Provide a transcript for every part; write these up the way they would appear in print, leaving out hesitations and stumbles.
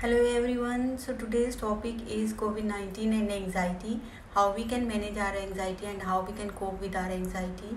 Hello everyone. So today's topic is COVID-19 and anxiety. How we can manage our anxiety and how we can cope with our anxiety.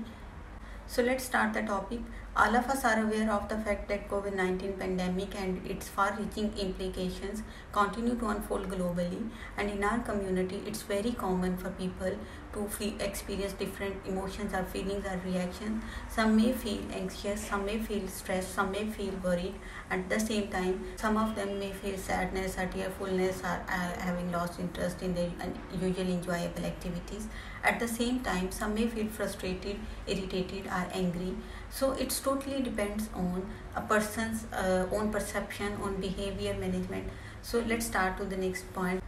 So let's start the topic. All of us are aware of the fact that COVID-19 pandemic and its far-reaching implications continue to unfold globally, and in our community it's very common for people to experience different emotions or feelings or reactions. Some may feel anxious, some may feel stressed, some may feel worried. At the same time, some of them may feel sadness or tearfulness or having lost interest in their usual enjoyable activities. At the same time, some may feel frustrated, irritated or angry. So it's totally depends on a person's own perception, on behavior management. So let's start to the next point.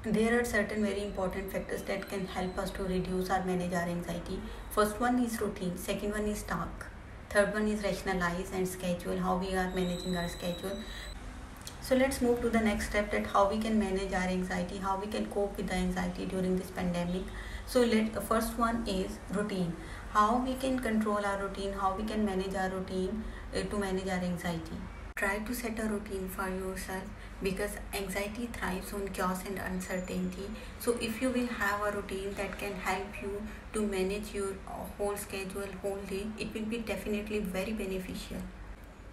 There are certain very important factors that can help us to reduce or manage our anxiety. First one is routine, second one is talk, third one is rationalize and schedule, how we are managing our schedule. So let's move to the next step, that how we can manage our anxiety, how we can cope with the anxiety during this pandemic. So the first one is routine. How we can control our routine, how we can manage our routine to manage our anxiety. Try to set a routine for yourself, because anxiety thrives on chaos and uncertainty. So if you will have a routine that can help you to manage your whole schedule, whole day, it will be definitely very beneficial.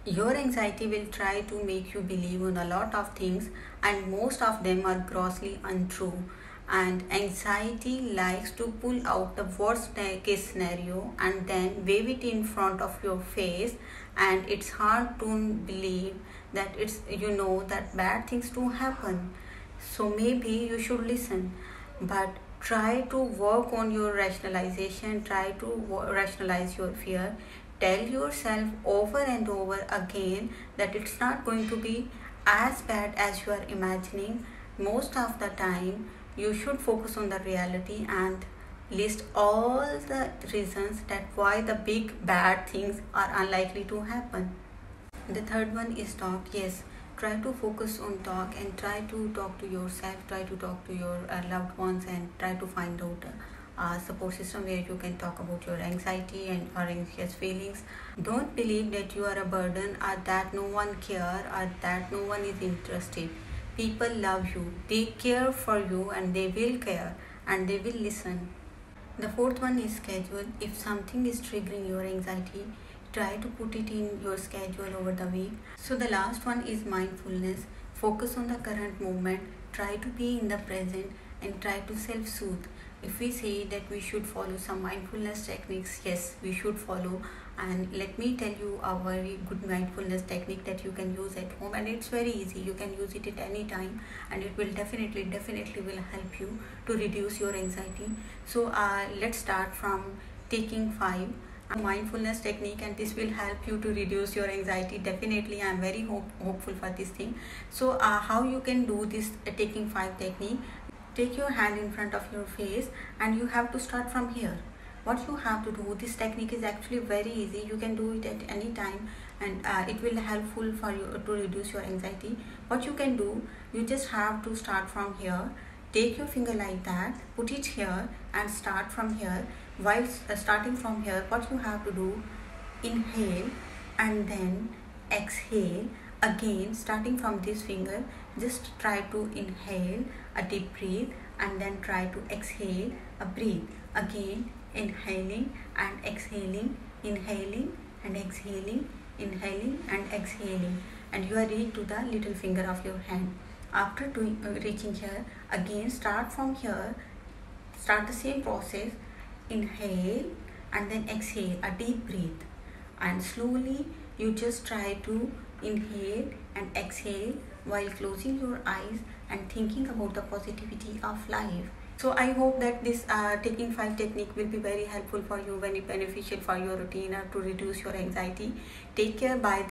Your anxiety will try to make you believe on a lot of things, and most of them are grossly untrue. And anxiety likes to pull out the worst case scenario and then wave it in front of your face, and it's hard to believe that that bad things do happen. So maybe you should listen, but try to work on your rationalization, try to rationalize your fear. Tell yourself over and over again that it's not going to be as bad as you are imagining. Most of the time you should focus on the reality and list all the reasons that why the big bad things are unlikely to happen. The third one is talk. Yes, try to focus on talk and try to talk to yourself, try to talk to your loved ones, and try to find out a support system where you can talk about your anxiety and or anxious feelings. Don't believe that you are a burden, or that no one care, or that no one is interested. People love you, they care for you, and they will care and they will listen. The fourth one is schedule. If something is triggering your anxiety, try to put it in your schedule over the week. So the last one is mindfulness. Focus on the current moment, try to be in the present, and try to self-soothe. If we say that we should follow some mindfulness techniques, yes, we should follow. And let me tell you a very good mindfulness technique that you can use at home, and it's very easy. You can use it at any time, and it will definitely will help you to reduce your anxiety. So let's start from taking 5 mindfulness technique, and this will help you to reduce your anxiety. Definitely I am very hopeful for this thing. So how you can do this taking 5 technique. Take your hand in front of your face, and you have to start from here. What you have to do, this technique is actually very easy. You can do it at any time, and it will helpful for you to reduce your anxiety. What you can do, you just have to start from here. Take your finger like that, put it here, and start from here. While starting from here, what you have to do, inhale and then exhale. Again, starting from this finger, just try to inhale a deep breath, and then try to exhale a breathe. Again, inhaling and exhaling, inhaling and exhaling, inhaling and exhaling, and you are reaching to the little finger of your hand. After reaching here, again start from here, start the same process. Inhale and then exhale a deep breath, and slowly you just try to inhale and exhale while closing your eyes and thinking about the positivity of life. So I hope that this taking 5 technique will be very helpful for you, very beneficial for your routine or to reduce your anxiety. Take care. Bye.